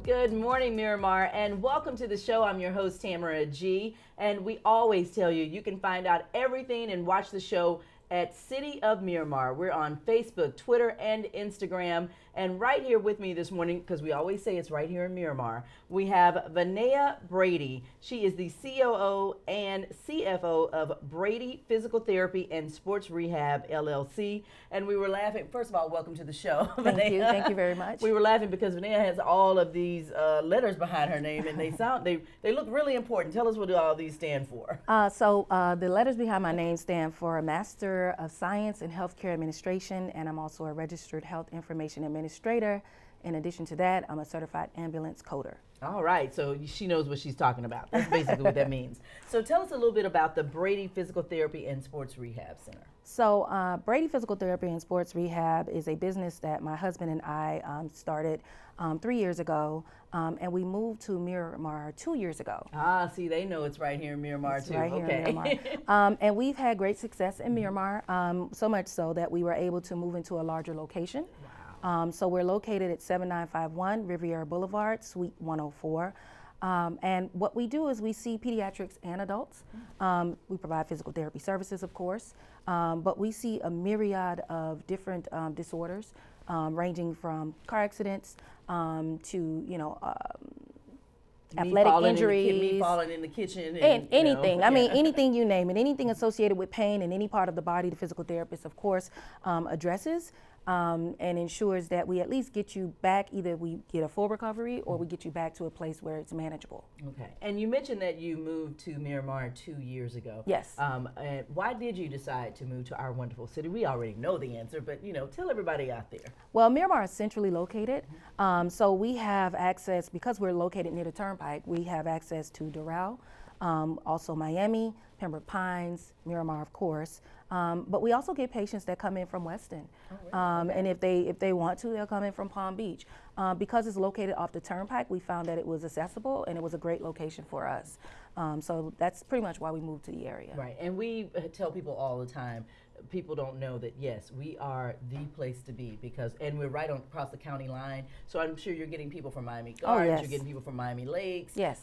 Good morning, Miramar, and welcome to the show. I'm your host, Tamara G. And we always tell you, you can find out everything and watch the show at City of Miramar. We're on Facebook, Twitter, and Instagram. And right here with me this morning, because we always say it's right here in Miramar, we have Vanea Brady. She is the COO and CFO of Brady Physical Therapy and Sports Rehab, LLC. And we were laughing. First of all, welcome to the show. Thank you. Thank you very much. We were laughing because Vanea has all of these letters behind her name, and they look really important. Tell us what all these stand for. The letters behind my name stand for Master of Science in Healthcare Administration, and I'm also a registered health information administrator. In addition to that, I'm a certified ambulance coder. All right, so she knows what she's talking about. That's basically what that means. So tell us a little bit about the Brady Physical Therapy and Sports Rehab Center. So Brady Physical Therapy and Sports Rehab is a business that my husband and I started 3 years ago, and we moved to Miramar 2 years ago. Ah, see, they know it's right here in Miramar It's too. right here Okay. in Miramar. And we've had great success in Miramar, so much so that we were able to move into a larger location. Wow. So we're located at 7951 Riviera Boulevard, Suite 104. And what we do is we see pediatrics and adults. We provide physical therapy services, of course, but we see a myriad of different disorders, ranging from car accidents to, athletic injuries. Me falling in the kitchen. And anything. I mean, yeah. anything you name it. Anything associated with pain in any part of the body, the physical therapist, of course, addresses and ensures that we at least get you back. Either we get a full recovery or we get you back to a place where it's manageable. Okay. And you mentioned that you moved to Miramar 2 years ago. Yes. And why did you decide to move to our wonderful city? We already know the answer, but tell everybody out there. Well, Miramar is centrally located, so we have access, because we're located near the Turnpike, we have access to Doral, also Miami, Pembroke Pines, Miramar, of course. But we also get patients that come in from Weston. Oh, really? And if they want to, they'll come in from Palm Beach. Because it's located off the Turnpike, we found that it was accessible and it was a great location for us. So that's pretty much why we moved to the area. Right. And we tell people all the time, people don't know that, yes, we are the place to be and we're right across the county line. So I'm sure you're getting people from Miami Gardens, yes. You're getting people from Miami Lakes. Yes.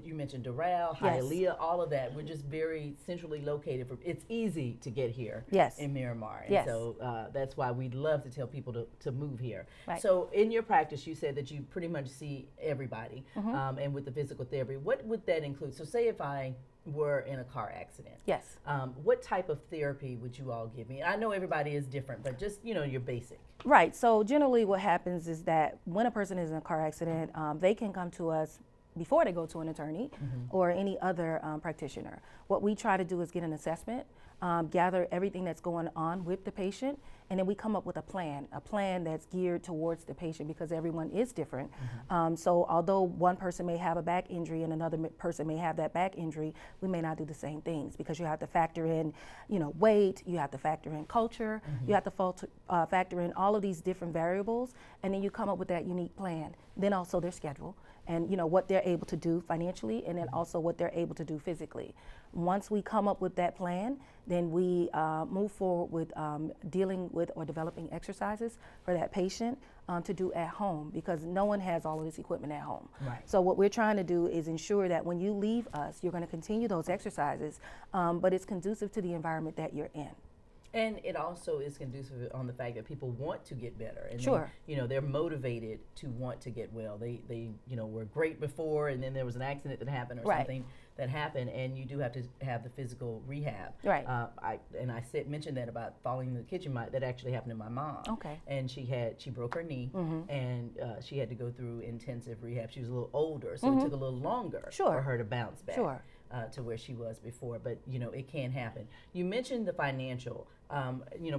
You mentioned Doral, Yes. Hialeah, all of that. We're just very centrally located. It's easy to get here Yes. in Miramar. And Yes. so that's why we'd love to tell people to move here. Right. So in your practice, you said that you pretty much see everybody. And with the physical therapy, what would that include? So say if I were in a car accident. Yes. What type of therapy would you all give me? I know everybody is different, but just, your basic. Right. So generally what happens is that when a person is in a car accident, they can come to us before they go to an attorney or any other practitioner. What we try to do is get an assessment, gather everything that's going on with the patient, and then we come up with a plan that's geared towards the patient, because everyone is different. So although one person may have a back injury and another person may have that back injury, we may not do the same things, because you have to factor in, weight, you have to factor in culture, you have to factor in all of these different variables, and then you come up with that unique plan. Then also their schedule, and what they're able to do financially, and then also what they're able to do physically. Once we come up with that plan, then we move forward with dealing with or developing exercises for that patient to do at home, because no one has all of this equipment at home. Right. So what we're trying to do is ensure that when you leave us, you're going to continue those exercises, but it's conducive to the environment that you're in. And it also is conducive on the fact that people want to get better, and Sure. they're motivated to want to get well. They were great before, and then there was an accident that happened or Right. something that happened, and you do have to have the physical rehab. Right. I mentioned that about falling in the kitchen. That actually happened to my mom. Okay. And she broke her knee, and she had to go through intensive rehab. She was a little older, so it took a little longer Sure. for her to bounce back. Sure. To where she was before, but it can happen. You mentioned the financial.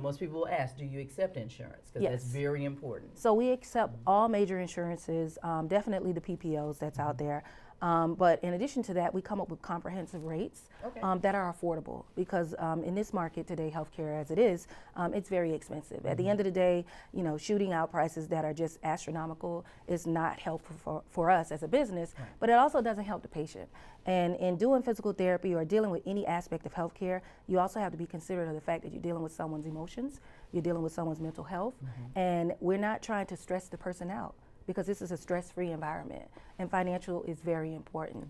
Most people will ask, do you accept insurance? Because that's Yes. very important. So we accept all major insurances, definitely the PPOs that's out there. But in addition to that, we come up with comprehensive rates that are affordable, because in this market today, healthcare as it is, it's very expensive. At the end of the day, shooting out prices that are just astronomical is not helpful for us as a business, but it also doesn't help the patient. And in doing physical therapy or dealing with any aspect of healthcare, you also have to be considerate of the fact that you're dealing with someone's emotions, you're dealing with someone's mental health, and we're not trying to stress the person out. because this is a stress-free environment, and financial is very important.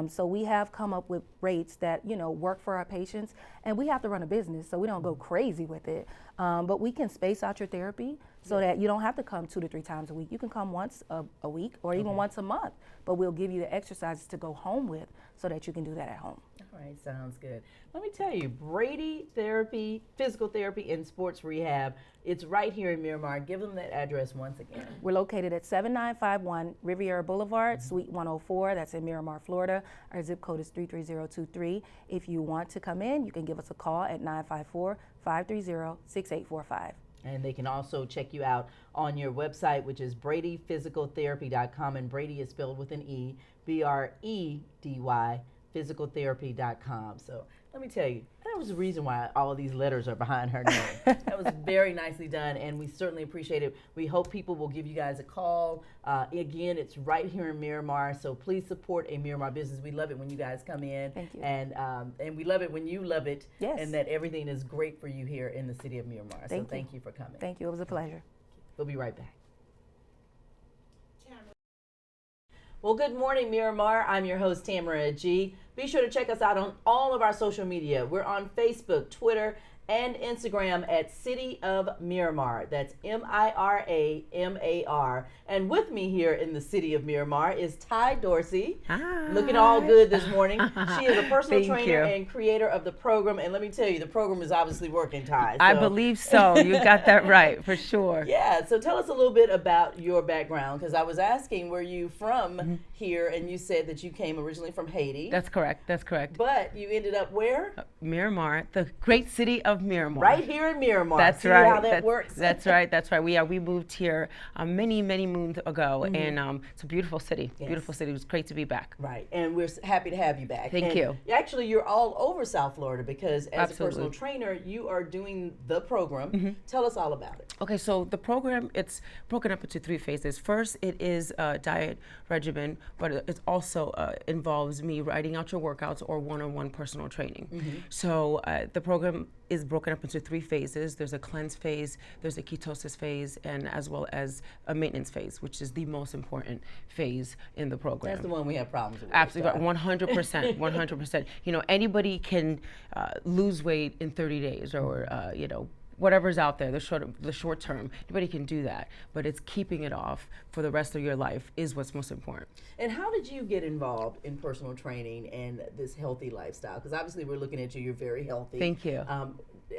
So we have come up with rates that, you know, work for our patients, and we have to run a business, so we don't go crazy with it. But we can space out your therapy so that you don't have to come 2 to 3 times a week. You can come once a week or even once a month, but we'll give you the exercises to go home with so that you can do that at home. All right, sounds good. Let me tell you, Brady Therapy, Physical Therapy and Sports Rehab, it's right here in Miramar. Give them that address once again. We're located at 7951 Riviera Boulevard, Suite 104. That's in Miramar, Florida. Our zip code is 33023. If you want to come in, you can give us a call at 954-530-6845. And they can also check you out on your website, which is BradyPhysicalTherapy.com. And Brady is spelled with an E, BREDY, physicaltherapy.com. So let me tell you, that was the reason why all of these letters are behind her name. That was very nicely done, and we certainly appreciate it. We hope people will give you guys a call. Again, it's right here in Miramar, so please support a Miramar business. We love it when you guys come in. Thank you. And we love it when you love it. Yes. And that everything is great for you here in the city of Miramar. So thank you for coming. Thank you. It was a pleasure. We'll be right back. Well, good morning, Miramar. I'm your host, Tamara G. Be sure to check us out on all of our social media. We're on Facebook, Twitter, and Instagram at City of Miramar. That's Miramar. And with me here in the City of Miramar is Ty Dorsey. Hi. Looking all good this morning. She is a personal Thank trainer you. and creator of the program. And let me tell you, the program is obviously working, Ty. I So- believe so. You got that right, for sure. Yeah, so tell us a little bit about your background, because I was asking, where you from here, and you said that you came originally from Haiti. That's correct. That's correct. But you ended up where? Miramar, the great city of Miramar. Right here in Miramar. That's See right. how that works? That's right. That's right. We moved here many moons ago, and it's a beautiful city. Yes. Beautiful city. It was great to be back. Right, and we're happy to have you back. Thank And you. Actually, you're all over South Florida, because as a personal Absolutely. trainer, you are doing the program. Tell us all about it. Okay, so the program, it's broken up into 3 phases. First, it is a diet regimen, but it also involves me writing out your workouts or one-on-one personal training. So the program is broken up into 3 phases. There's a cleanse phase, there's a ketosis phase, and as well as a maintenance phase, which is the most important phase in the program. That's the one we have problems with. Absolutely, so. 100%, 100%. You know, anybody can lose weight in 30 days, or you know, whatever's out there, the short term. Anybody can do that, but it's keeping it off for the rest of your life is what's most important. And how did you get involved in personal training and this healthy lifestyle? Because obviously we're looking at you, you're very healthy. Thank you.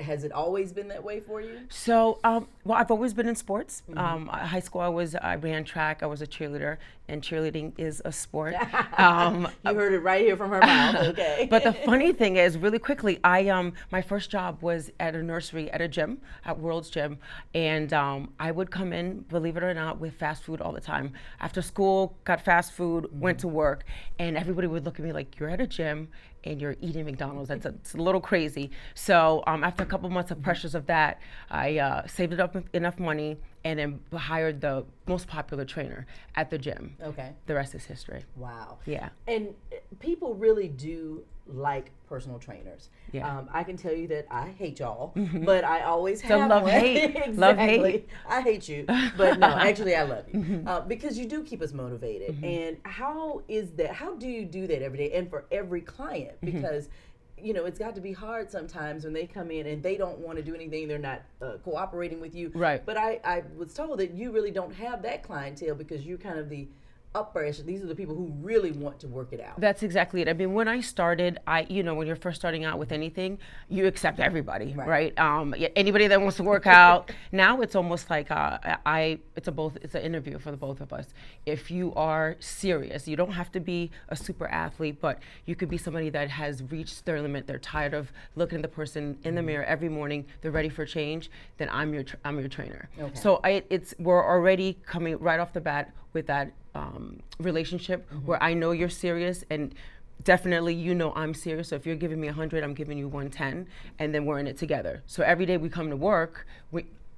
Has it always been that way for you? So, well, I've always been in sports. High school, I ran track. I was a cheerleader, and cheerleading is a sport. You heard it right here from her mouth. Okay. But the funny thing is, really quickly, my first job was at a nursery at a gym, at World's Gym, and I would come in, believe it or not, with fast food all the time. After school, got fast food, went to work, and everybody would look at me like, "You're at a gym and you're eating McDonald's." It's a little crazy. So after a couple months of pressures of that, I saved up enough money and then hired the most popular trainer at the gym. Okay. The rest is history. Wow. Yeah. And people really do like personal trainers. Yeah. I can tell you that I hate y'all, but I always So have love, one. hate. Exactly. Love, hate. I hate you, but no, actually I love you because you do keep us motivated. And how is that? How do you do that every day and for every client? Because you know, it's got to be hard sometimes when they come in and they don't want to do anything. They're not cooperating with you. Right. But I was told that you really don't have that clientele because you're kind of the upper echelon. These are the people who really want to work it out. That's exactly it. I mean, when I started, you know, when you're first starting out with anything, you accept everybody, right? Anybody that wants to work out. Now it's almost like it's an interview for the both of us. If you are serious, you don't have to be a super athlete, but you could be somebody that has reached their limit. They're tired of looking at the person in the mirror every morning. They're ready for change. Then I'm your trainer. Okay. So we're already coming right off the bat with that relationship where I know you're serious, and definitely you know I'm serious. So if you're giving me 100, I'm giving you 110, and then we're in it together. So every day we come to work,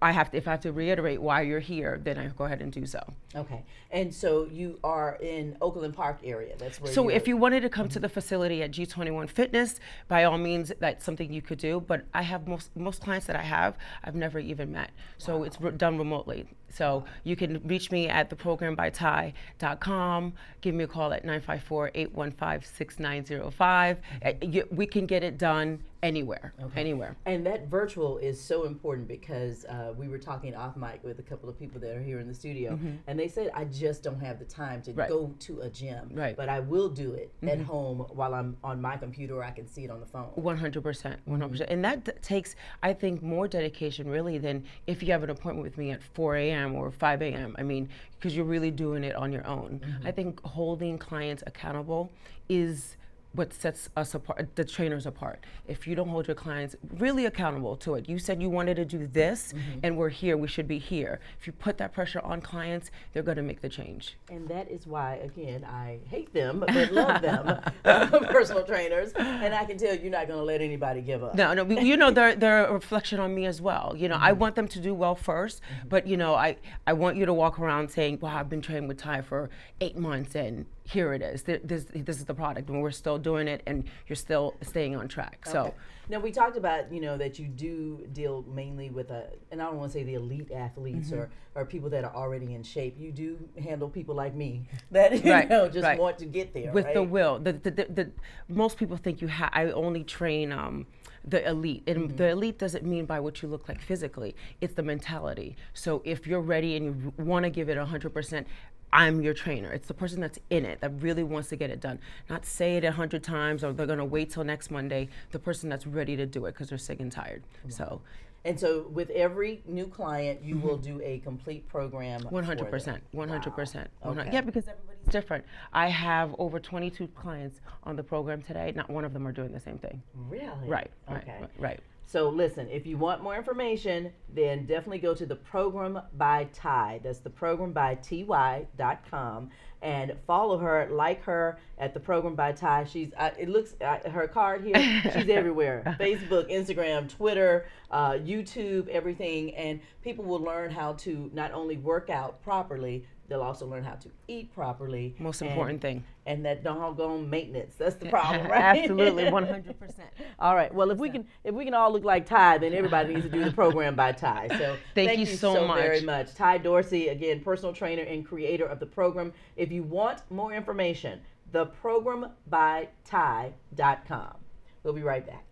if I have to reiterate why you're here, then I go ahead and do so. Okay. And so you are in Oakland Park area. That's where So you're. if you wanted to come to the facility at G21 Fitness, by all means, that's something you could do. But I have most clients that I've never even met. So it's done remotely. So you can reach me at theprogrambyty.com. Give me a call at 954-815-6905. We can get it done anywhere, anywhere. And that virtual is so important because we were talking off mic with a couple of people that are here in the studio, and they said, I just don't have the time to go to a gym, but I will do it at home while I'm on my computer, or I can see it on the phone. 100%, 100%. And that takes, I think, more dedication really than if you have an appointment with me at 4 a.m. or 5 a.m. I mean, because you're really doing it on your own. I think holding clients accountable is what sets us apart, the trainers apart. If you don't hold your clients really accountable to it, you said you wanted to do this, and we're here, we should be here. If you put that pressure on clients, they're gonna make the change. And that is why, again, I hate them, but love them, personal trainers, and I can tell you're not gonna let anybody give up. No, you know, they're a reflection on me as well. You know, I want them to do well first, but you know, I want you to walk around saying, wow, I've been training with Ty for 8 months, and here it is. This is the product, and we're still doing it, and you're still staying on track. So now we talked about, you know, that you do deal mainly with and I don't want to say the elite athletes or people that are already in shape. You do handle people like me that you know just want to get there with the will. The most people think I only train the elite, and the elite doesn't mean by what you look like physically. It's the mentality. So if you're ready and you want to give it 100%. I'm your trainer. It's the person that's in it, that really wants to get it done. Not say it 100 times, or they're gonna wait till next Monday. The person that's ready to do it because they're sick and tired. So. And so with every new client, you will do a complete program. 100%, 100%. Wow. Okay. Yeah, because everybody's different. I have over 22 clients on the program today. Not one of them are doing the same thing. Really? Right. Right. So listen, if you want more information, then definitely go to the Program by Ty. That's the programbyty.com, and follow her, like her at the Program by Ty. She's it looks her card here. She's everywhere: Facebook, Instagram, Twitter, YouTube, everything. And people will learn how to not only work out properly, they'll also learn how to eat properly. Most important thing. And that doggone maintenance. That's the problem, right? Absolutely, 100%. All right. Well, if we can all look like Ty, then everybody needs to do the Program by Ty. So thank you so much. very much. Ty Dorsey, again, personal trainer and creator of the program. If you want more information, theprogrambyty.com. We'll be right back.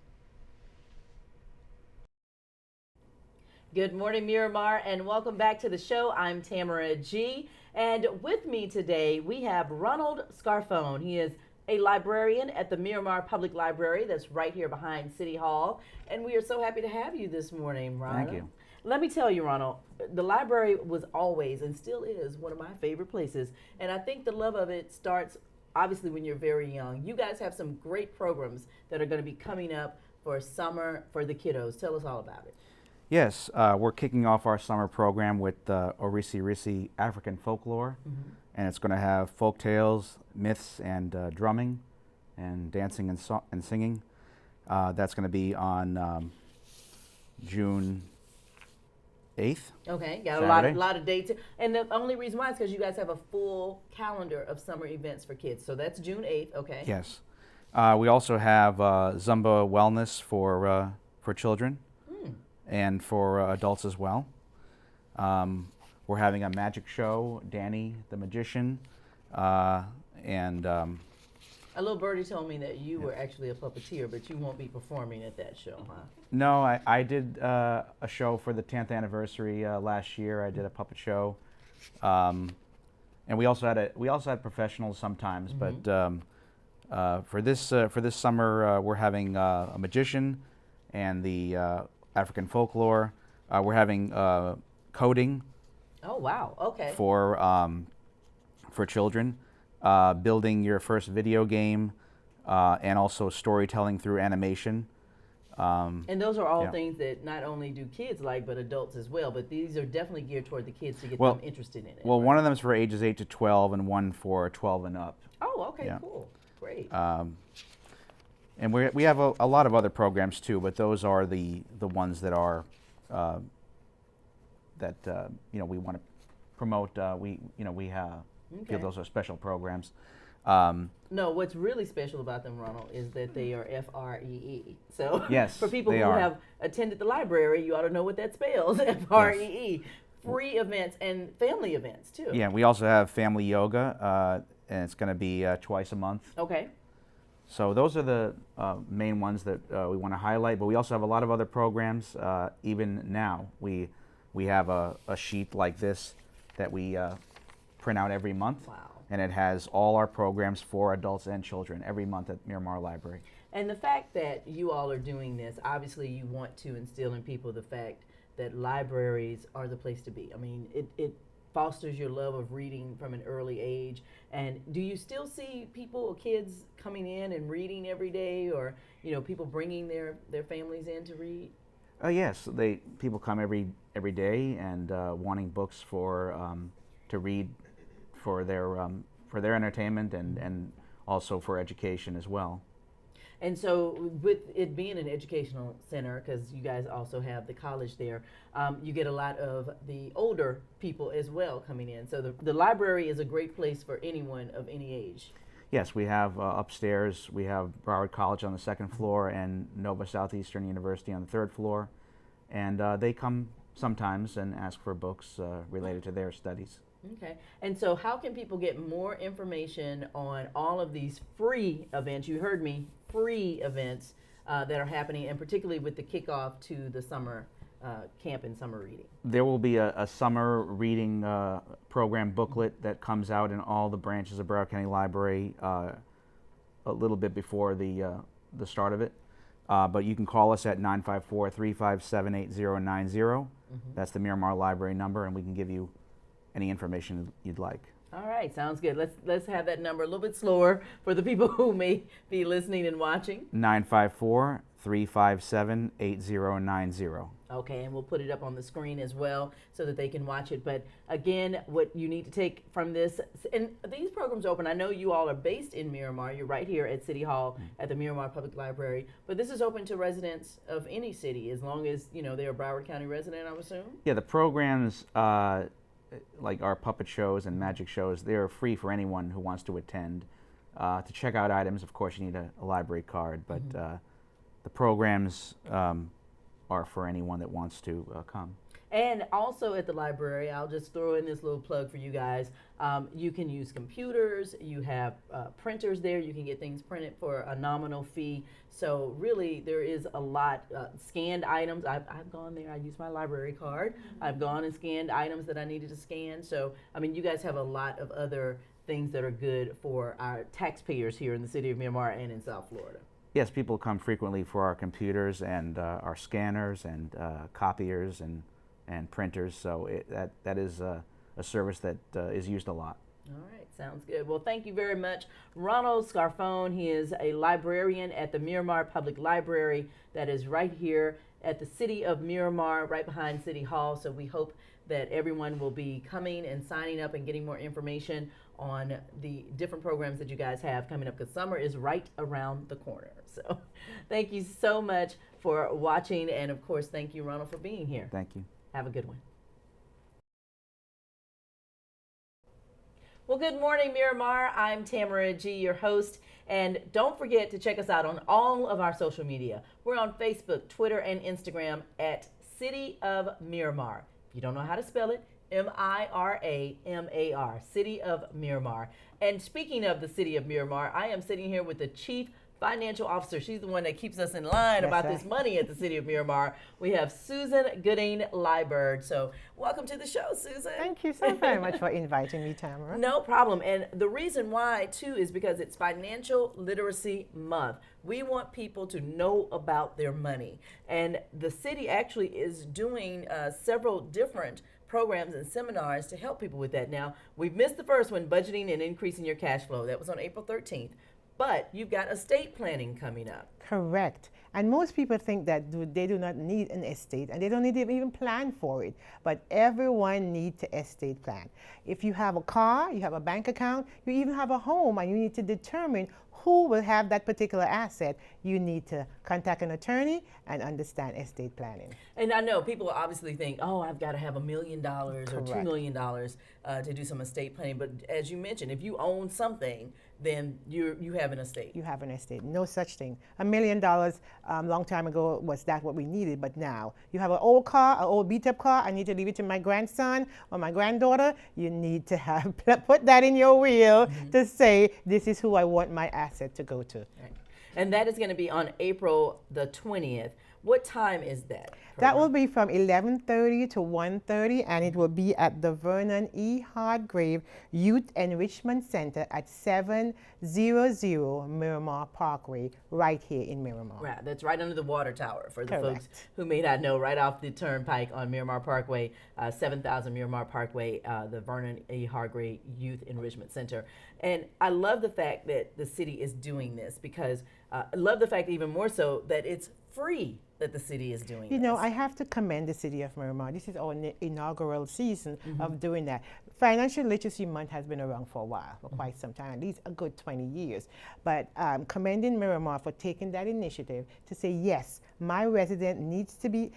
Good morning, Miramar, and welcome back to the show. I'm Tamara G. And with me today, we have Ronald Scarfone. He is a librarian at the Miramar Public Library that's right here behind City Hall. And we are so happy to have you this morning, Ronald. Thank you. Let me tell you, Ronald, the library was always and still is one of my favorite places. And I think the love of it starts, obviously, when you're very young. You guys have some great programs that are going to be coming up for summer for the kiddos. Tell us all about it. Yes, we're kicking off our summer program with Orisi Risi African folklore, and it's going to have folk tales, myths, and drumming, and dancing and singing. That's going to be on June 8th. Okay, got Saturday. a lot of dates. And the only reason why is because you guys have a full calendar of summer events for kids. So that's June 8th, okay. Yes. We also have Zumba Wellness for children. And for adults as well. We're having a magic show, Danny the Magician, and a little birdie told me that you were actually a puppeteer, but you won't be performing at that show, huh? no, I did a show for the 10th anniversary last year. I did a puppet show, and we also had professionals sometimes. But for this summer, we're having a magician and the African folklore. We're having coding. Oh wow! Okay. For children, building your first video game, and also storytelling through animation. And those are all things that not only do kids like, but adults as well. But these are definitely geared toward the kids to get them interested in it. Well, one of them is for ages 8 to 12, and one for 12 and up. Oh, okay, cool, great. And we have a lot of other programs too, but those are the ones that are that we want to promote. We feel those are special programs. No, what's really special about them, Ronald, is that they are FREE. So Yes, for people they who are. have attended the library, you ought to know what that spells. FREE. Free events and family events too. Yeah, we also have family yoga, and it's going to be twice a month. Okay. So those are the main ones that we want to highlight, but we also have a lot of other programs. Even now, we have a sheet like this that we print out every month. Wow. And it has all our programs for adults and children every month at Miramar Library. And the fact that you all are doing this, obviously you want to instill in people the fact that libraries are the place to be. I mean, it fosters your love of reading from an early age. And do you still see people, kids coming in and reading every day, or people bringing their families in to read? Yes, people come every day and wanting books to read for their entertainment and also for education as well. And so with it being an educational center, because you guys also have the college there, you get a lot of the older people as well coming in. So the library is a great place for anyone of any age. Yes, we have upstairs, we have Broward College on the second floor and Nova Southeastern University on the third floor. And they come sometimes and ask for books related to their studies. Okay. And so how can people get more information on all of these free events? You heard me, free events that are happening, and particularly with the kickoff to the summer camp and summer reading. There will be a summer reading program booklet that comes out in all the branches of Broward County Library a little bit before the start of it. But you can call us at 954-357-8090. That's the Miramar Library number, and we can give you any information you'd like. All right, sounds good. Let's have that number a little bit slower for the people who may be listening and watching. 954-357-8090. Okay, and we'll put it up on the screen as well so that they can watch it. But again, what you need to take from this, and these programs are open. I know you all are based in Miramar. You're right here at City Hall at the Miramar Public Library. But this is open to residents of any city as long as, they're a Broward County resident, I would assume? Yeah, the programs like our puppet shows and magic shows, they're free for anyone who wants to attend. To check out items, of course, you need a library card, but the programs are for anyone that wants to come. And also at the library, I'll just throw in this little plug for you guys. You can use computers. You have printers there. You can get things printed for a nominal fee. So really, there is a lot. Scanned items. I've gone there. I used my library card. I've gone and scanned items that I needed to scan. So, I mean, you guys have a lot of other things that are good for our taxpayers here in the city of Miramar and in South Florida. Yes, people come frequently for our computers and our scanners and copiers and printers, so that is a service that is used a lot. All right, sounds good. Well, thank you very much, Ronald Scarfone. He is a librarian at the Miramar Public Library that is right here at the City of Miramar, right behind City Hall. So we hope that everyone will be coming and signing up and getting more information on the different programs that you guys have coming up, because summer is right around the corner. So thank you so much for watching, and of course, thank you, Ronald, for being here. Thank you. Have a good one. Well, good morning, Miramar. I'm Tamara G., your host. And don't forget to check us out on all of our social media. We're on Facebook, Twitter, and Instagram at City of Miramar. If you don't know how to spell it, Miramar, City of Miramar. And speaking of the City of Miramar, I am sitting here with the Chief Financial Officer. She's the one that keeps us in line about this money at the City of Miramar. We have Susan Gooding-Liburd. So welcome to the show, Susan. Thank you so very much for inviting me, Tamara. No problem. And the reason why, too, is because it's Financial Literacy Month. We want people to know about their money. And the city actually is doing several different programs and seminars to help people with that. Now, we've missed the first one, budgeting and increasing your cash flow. That was on April 13th. But you've got estate planning coming up. Correct. And most people think that they do not need an estate and they don't need to even plan for it. But everyone needs to estate plan. If you have a car, you have a bank account, you even have a home, and you need to determine who will have that particular asset, you need to contact an attorney and understand estate planning. And I know people obviously think, oh, I've got to have $1 million or $2 Correct. million to do some estate planning. But as you mentioned, if you own something, then you have an estate. You have an estate. No such thing. $1 million long time ago was that what we needed, but now you have an old car, an old beat up car, I need to leave it to my grandson or my granddaughter. You need to have put that in your will to say, this is who I want my asset to go to. Right. And that is going to be on April the 20th. What time is that? That will be from 11:30 to 1:30, and it will be at the Vernon E. Hargrave Youth Enrichment Center at 700 Miramar Parkway, right here in Miramar. Right, that's right under the water tower for the Correct. folks who may not know, right off the turnpike on Miramar Parkway, 7000 Miramar Parkway, the Vernon E. Hargrave Youth Enrichment Center. And I love the fact that the city is doing this because I love the fact even more so that it's free that the city is doing You know, this. I have to commend the City of Miramar. This is our inaugural season of doing that. Financial Literacy Month has been around for a while, for quite some time, at least a good 20 years. But commending Miramar for taking that initiative to say, yes, my resident need to be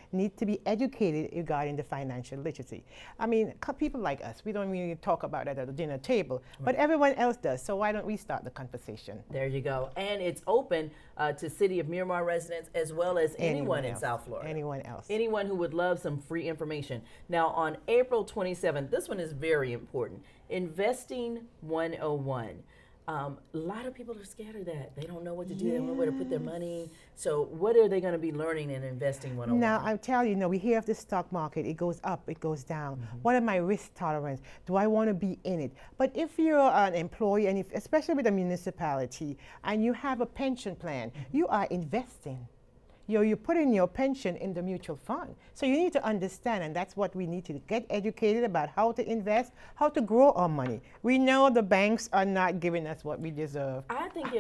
educated regarding the financial literacy. I mean, people like us, we don't really talk about that at the dinner table, but everyone else does. So why don't we start the conversation? There you go. And it's open to City of Miramar residents as well as anyone in else. South Florida. Anyone else. Anyone who would love some free information. Now, on April 27th, this one is very important. Investing 101. A lot of people are scared of that. They don't know what to do. They don't know where to put their money. So what are they going to be learning in Investing 101? Now, I tell you, we hear of the stock market. It goes up, it goes down. What are my risk tolerance? Do I want to be in it? But if you're an employee, and especially with a municipality, and you have a pension plan, you are investing. You're putting your pension in the mutual fund. So you need to understand, and that's what we need to get educated about, how to invest, how to grow our money. We know the banks are not giving us what we deserve. I think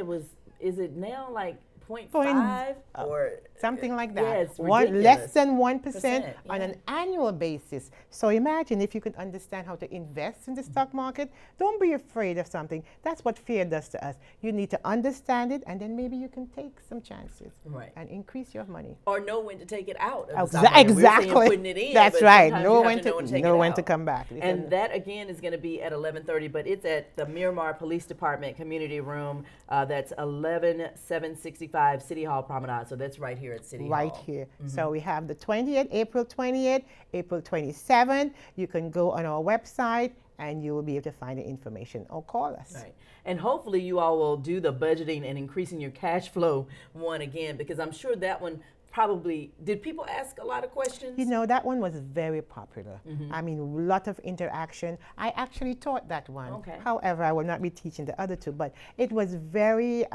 is it now like 0.5 or something like that. Yeah, it's less ridiculous. than 1% on yeah. an annual basis. So imagine if you could understand how to invest in the stock market. Don't be afraid of something. That's what fear does to us. You need to understand it, and then maybe you can take some chances and increase your money. Or know when to take it out. Of the stock market. Exactly. We're saying putting it in, That's but right. sometimes Know you have when to know when to take know it when out. to come back. And that again is going to be at 11:30, but it's at the Miramar Police Department Community Room. That's 11765 City Hall Promenade. So that's right here at City Hall. Right here. So we have the 20th, April 20th, April 27th. You can go on our website and you will be able to find the information or call us. Right. And hopefully you all will do the budgeting and increasing your cash flow one again, because I'm sure that one probably, did people ask a lot of questions? That one was very popular. I mean, a lot of interaction. I actually taught that one. Okay. However, I will not be teaching the other two, but it was very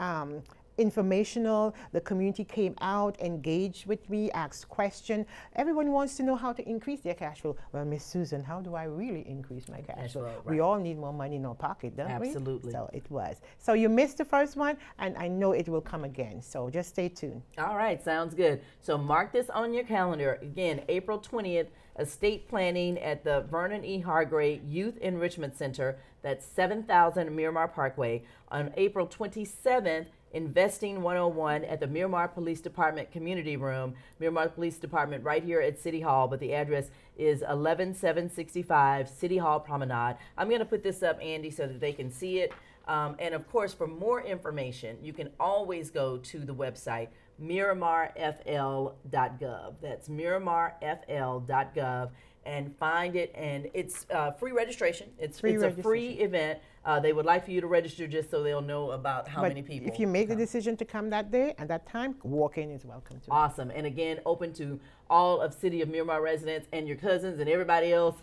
informational. The community came out, engaged with me, asked questions. Everyone wants to know how to increase their cash flow. Well, Miss Susan, how do I really increase my cash flow? Right. We all need more money in our pocket, don't we? Absolutely. So it was. So you missed the first one, and I know it will come again. So just stay tuned. All right, sounds good. So mark this on your calendar. Again, April 20th, estate planning at the Vernon E. Hargrave Youth Enrichment Center. That's 7000 Miramar Parkway. On April 27th, Investing 101 at the Miramar Police Department Community Room. Miramar Police Department right here at City Hall, but the address is 11765 City Hall Promenade. I'm going to put this up, Andy, so that they can see it. And of course, for more information, you can always go to the website MiramarFL.gov. That's MiramarFL.gov. And find it, and it's free registration. It's a free event. They would like for you to register just so they'll know about how many people. If you make the decision to come that day and that time, walk-in is welcome too. Awesome. And again, open to all of City of Miramar residents and your cousins and everybody else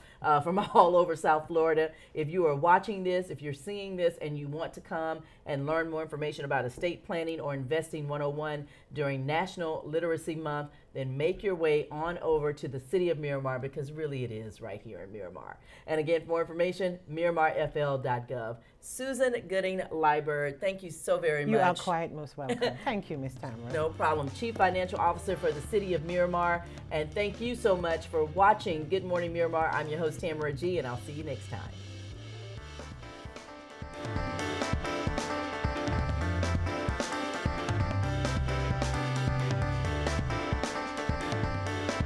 from all over South Florida. If you are watching this, if you're seeing this and you want to come and learn more information about estate planning or Investing 101 during National Literacy Month, then make your way on over to the City of Miramar, because really it is right here in Miramar. And again, for more information, MiramarFL.gov. Susan Gooding-Liebert, thank you so very much. You are quite most welcome. Thank you, Ms. Tamara. No problem. Chief Financial Officer for the City of Miramar. And thank you so much for watching Good Morning Miramar. I'm your host, Tamara G., and I'll see you next time.